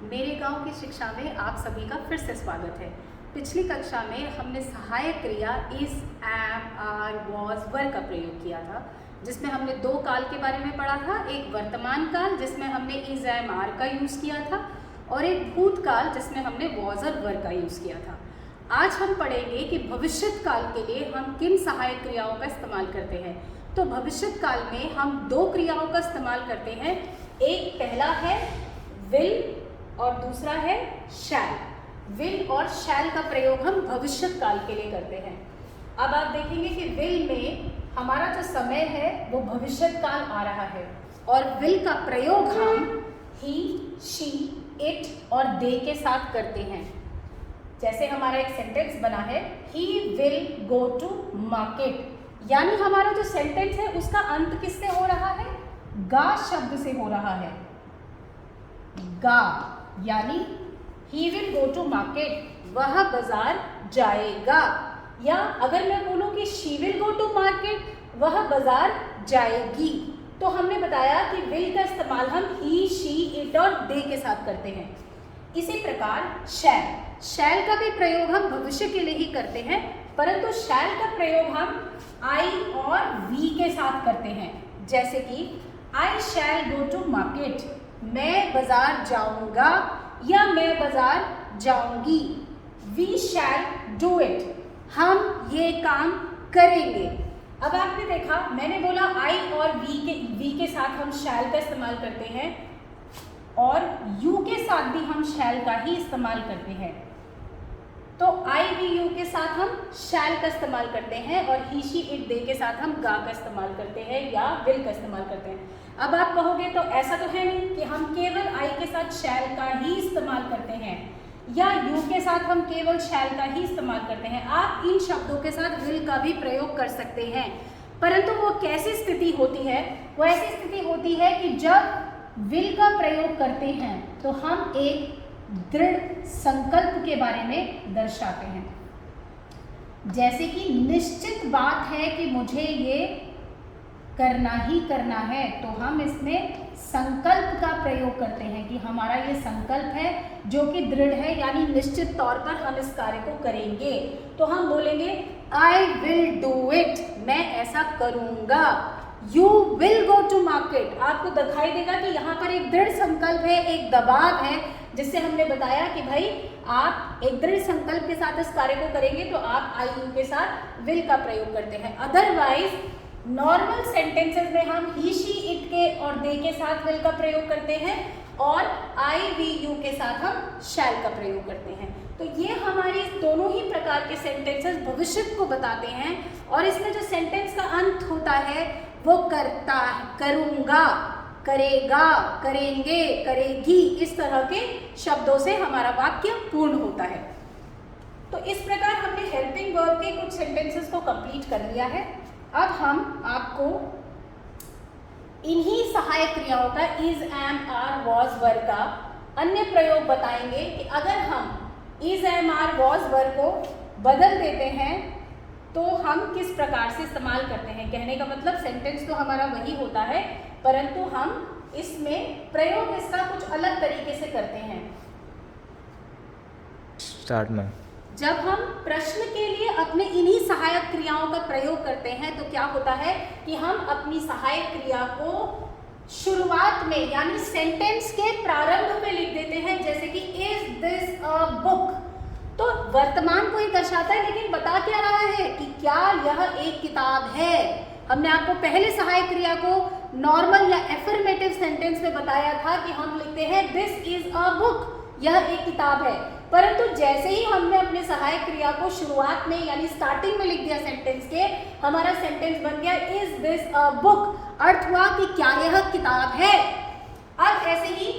मेरे गांव की शिक्षा में आप सभी का फिर से स्वागत है। पिछली कक्षा में हमने सहायक क्रिया इज, एम, आर, वॉज, वर का प्रयोग किया था, जिसमें हमने दो काल के बारे में पढ़ा था। एक वर्तमान काल जिसमें हमने इज, एम, आर का यूज़ किया था, और एक भूतकाल जिसमें हमने वॉज और वर का यूज़ किया था। आज हम पढ़ेंगे कि भविष्यत काल के लिए हम किन सहायक क्रियाओं का इस्तेमाल करते हैं। तो भविष्यत काल में हम दो क्रियाओं का इस्तेमाल करते हैं। एक पहला है विल और दूसरा है शैल। विल और शैल का प्रयोग हम भविष्यत काल के लिए करते हैं। अब आप देखेंगे कि विल में हमारा जो समय है वो भविष्यत काल आ रहा है, और विल का प्रयोग हम ही, शी, इट और दे के साथ करते हैं। जैसे हमारा एक सेंटेंस बना है, he will go to market, यानी हमारा जो सेंटेंस है उसका अंत किससे हो रहा है? गा शब्द से हो रहा है। गा यानी he will go to market, वह बाजार जाएगा। या अगर मैं बोलूं कि she will go to market, वह बाजार जाएगी, तो हमने बताया कि विल का इस्तेमाल हम ही, शी, इट और दे के साथ करते हैं। इसी प्रकार शैल का भी प्रयोग हम भविष्य के लिए ही करते हैं, परंतु शैल का प्रयोग हम आई और वी के साथ करते हैं। जैसे कि आई शैल गो टू मार्केट, मैं बाजार जाऊंगा या मैं बाजार जाऊंगी। वी शैल डू इट, हम ये काम करेंगे। अब आपने देखा, मैंने बोला आई और वी के साथ हम शैल का इस्तेमाल करते हैं, और यू के साथ भी हम शैल का ही इस्तेमाल करते हैं। तो आई, वी, यू के साथ हम शैल का इस्तेमाल करते हैं, और ही, शी, इट, दे के साथ हम गा का इस्तेमाल करते हैं या विल का इस्तेमाल करते हैं। अब आप कहोगे तो ऐसा तो है नहीं कि हम केवल आई के साथ शैल का ही इस्तेमाल करते हैं, या यू के साथ हम केवल शैल का ही इस्तेमाल करते हैं। आप इन शब्दों के साथ विल का भी प्रयोग कर सकते हैं, परंतु वो कैसी स्थिति होती है? वो ऐसी स्थिति होती है कि जब विल का प्रयोग करते हैं तो हम एक दृढ़ संकल्प के बारे में दर्शाते हैं। जैसे कि निश्चित बात है कि मुझे ये करना ही करना है, तो हम इसमें संकल्प का प्रयोग करते हैं कि हमारा ये संकल्प है जो कि दृढ़ है, यानी निश्चित तौर पर हम इस कार्य को करेंगे। तो हम बोलेंगे आई विल डू इट, मैं ऐसा करूंगा। You will go to market, आपको दिखाई देगा कि यहाँ पर एक दृढ़ संकल्प है, एक दबाव है, जिससे हमने बताया कि भाई आप एक दृढ़ संकल्प के साथ इस कार्य को करेंगे, तो आप आई, यू के साथ विल का प्रयोग करते हैं। अदरवाइज नॉर्मल सेंटेंसेस में हम ही, शी, इट के और दे के साथ विल का प्रयोग करते हैं, और आई, वी, यू के साथ हम शैल का प्रयोग करते हैं। तो ये हमारी दोनों ही प्रकार के सेंटेंसेस भविष्य को बताते हैं, और इसमें जो सेंटेंस का अंत होता है वो करता, करूंगा, करेगा, करेंगे, करेगी, इस तरह के शब्दों से हमारा वाक्य पूर्ण होता है। तो इस प्रकार हमने हेल्पिंग वर्ब के कुछ सेंटेंसेस को कंप्लीट कर लिया है। अब हम आपको इन्हीं सहायक क्रियाओं का इज, एम, आर, वॉज, वर का अन्य प्रयोग बताएंगे कि अगर हम इज, एम, आर, वॉज, वर को बदल देते हैं तो हम किस प्रकार से इस्तेमाल करते हैं। कहने का मतलब सेंटेंस तो हमारा वही होता है, परंतु हम इसमें प्रयोग इसका कुछ अलग तरीके से करते हैं। स्टार्ट में जब हम प्रश्न के लिए अपने इन्हीं सहायक क्रियाओं का प्रयोग करते हैं तो क्या होता है कि हम अपनी सहायक क्रिया को शुरुआत में यानी सेंटेंस के प्रारंभ में लिख देते हैं। जैसे कि इज दिस अ बुक, तो वर्तमान को ही दर्शाता है, लेकिन बता क्या रहा है कि क्या यह एक किताब है। हमने आपको पहले सहायक क्रिया को नॉर्मल या एफर्मेटिव सेंटेंस में बताया था कि हम लिखते हैं दिस इज अ बुक, यह एक किताब है। परंतु जैसे ही हमने अपने सहायक क्रिया को शुरुआत में यानी स्टार्टिंग में लिख दिया सेंटेंस के, हमारा सेंटेंस बन गया इज दिस अ बुक, अर्थ हुआ कि क्या यह किताब है। अब ऐसे ही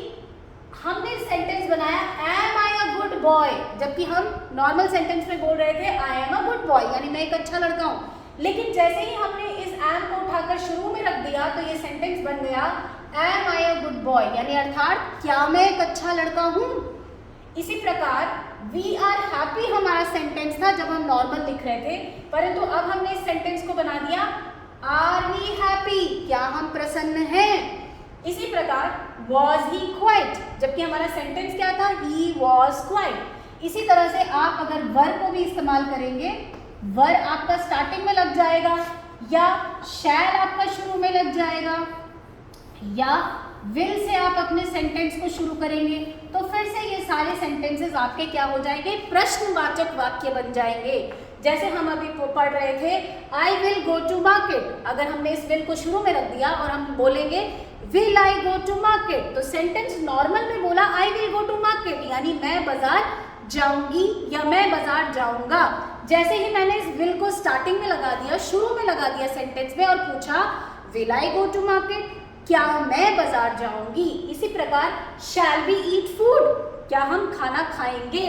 हमने सेंटेंस बनाया am I a good boy, जबकि हम नॉर्मल सेंटेंस में बोल रहे थे I am a good boy, यानी मैं एक अच्छा लड़का हूँ। लेकिन जैसे ही हमने इस एम को उठाकर शुरू में रख दिया तो ये सेंटेंस बन गया am I a good boy, यानी अर्थात क्या मैं एक अच्छा लड़का हूँ। इसी प्रकार वी आर हैप्पी हमारा सेंटेंस था जब हम नॉर्मल लिख रहे थे, परंतु अब हमने इस सेंटेंस को बना दिया आर वी हैप्पी, क्या हम प्रसन्न हैं। इसी प्रकार वॉज ही क्वाइट, जबकि हमारा सेंटेंस क्या था जाएगा ही वॉज क्वाइट। इसी तरह से आप अगर वर को भी इस्तेमाल करेंगे, वर आपका स्टार्टिंग में लग जाएगा या शैल आपका शुरू में लग जाएगा या विल से आप अपने सेंटेंस को शुरू करेंगे, तो फिर से ये सारे सेंटेंसेस आपके क्या हो जाएंगे, प्रश्नवाचक वाक्य बन जाएंगे। जैसे हम अभी पढ़ रहे थे I will go to market, अगर हमने इस विल को शुरू में रख दिया और हम बोलेंगे will I go to market, तो सेंटेंस नॉर्मल में बोला I will go to market, यानी मैं बाजार जाऊंगी या मैं बाजार जाऊंगा। जैसे ही मैंने इस विल को स्टार्टिंग में लगा दिया, शुरू में लगा दिया सेंटेंस में और पूछा will I go to market, क्या मैं बाजार जाऊंगी। इसी प्रकार शैल वी ईट फूड, क्या हम खाना खाएंगे।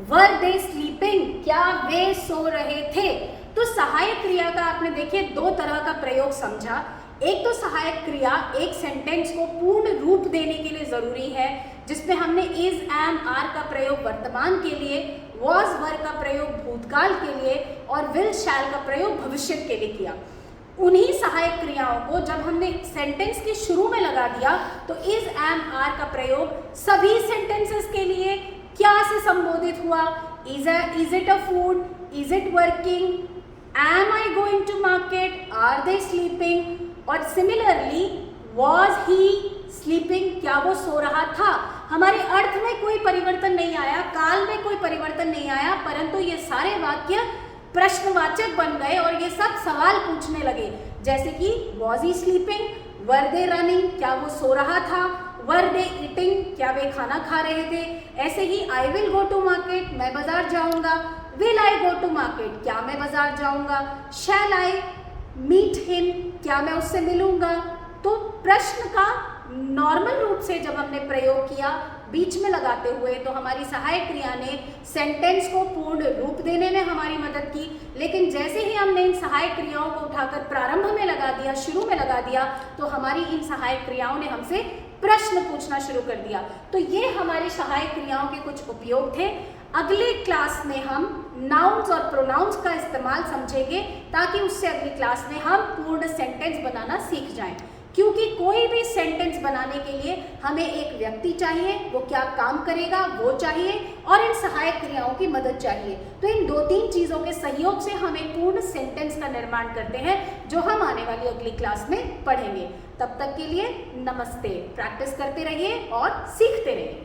वर दे स्लीपिंग, क्या वे सो रहे थे। तो सहायक क्रिया का आपने देखिए दो तरह का प्रयोग समझा। एक तो सहायक क्रिया एक सेंटेंस को पूर्ण रूप देने के लिए जरूरी है, जिसमें हमने इज एम आर का प्रयोग वर्तमान के लिए, वॉज वर का प्रयोग भूतकाल के लिए और विल शैल का प्रयोग भविष्य के लिए किया। उन्हीं सहायक क्रियाओं को जब हमने सेंटेंस के शुरू में लगा दिया तो इज एम आर का प्रयोग सभी सेंटेंसेस के लिए क्या से संबोधित हुआ, is it a food, is it working, am I going to market, are they sleeping. और सिमिलरली वॉज ही स्लीपिंग, क्या वो सो रहा था। हमारे अर्थ में कोई परिवर्तन नहीं आया, काल में कोई परिवर्तन नहीं आया, परंतु ये सारे वाक्य प्रश्नवाचक बन गए और ये सब सवाल पूछने लगे। जैसे कि was he sleeping, were they running, क्या वो सो रहा था, वर दे ईटिंग, क्या वे खाना खा रहे थे। ऐसे ही I will go to market, मैं बाजार जाऊंगा, will I go to market, क्या मैं बाजार जाऊंगा, शैल आई मीट हिम, क्या मैं उससे मिलूंगा। तो प्रश्न का नॉर्मल रूप से जब हमने प्रयोग किया बीच में लगाते हुए, तो हमारी सहायक क्रिया ने सेंटेंस को पूर्ण रूप देने में हमारी मदद की। लेकिन जैसे ही हमने इन सहायक क्रियाओं को उठाकर प्रारंभ में लगा दिया, शुरू में लगा दिया, तो हमारी इन सहायक क्रियाओं ने हमसे प्रश्न पूछना शुरू कर दिया। तो ये हमारी सहायक क्रियाओं के कुछ उपयोग थे। अगले क्लास में हम नाउन्स और प्रोनाउंस का इस्तेमाल समझेंगे, ताकि उससे अगली क्लास में हम पूर्ण सेंटेंस बनाना सीख जाएं। क्योंकि कोई भी सेंटेंस बनाने के लिए हमें एक व्यक्ति चाहिए, वो क्या काम करेगा वो चाहिए, और इन सहायक क्रियाओं की मदद चाहिए। तो इन दो तीन चीज़ों के सहयोग से हम एक पूर्ण सेंटेंस का निर्माण करते हैं, जो हम आने वाली अगली क्लास में पढ़ेंगे। तब तक के लिए नमस्ते। प्रैक्टिस करते रहिए और सीखते रहिए।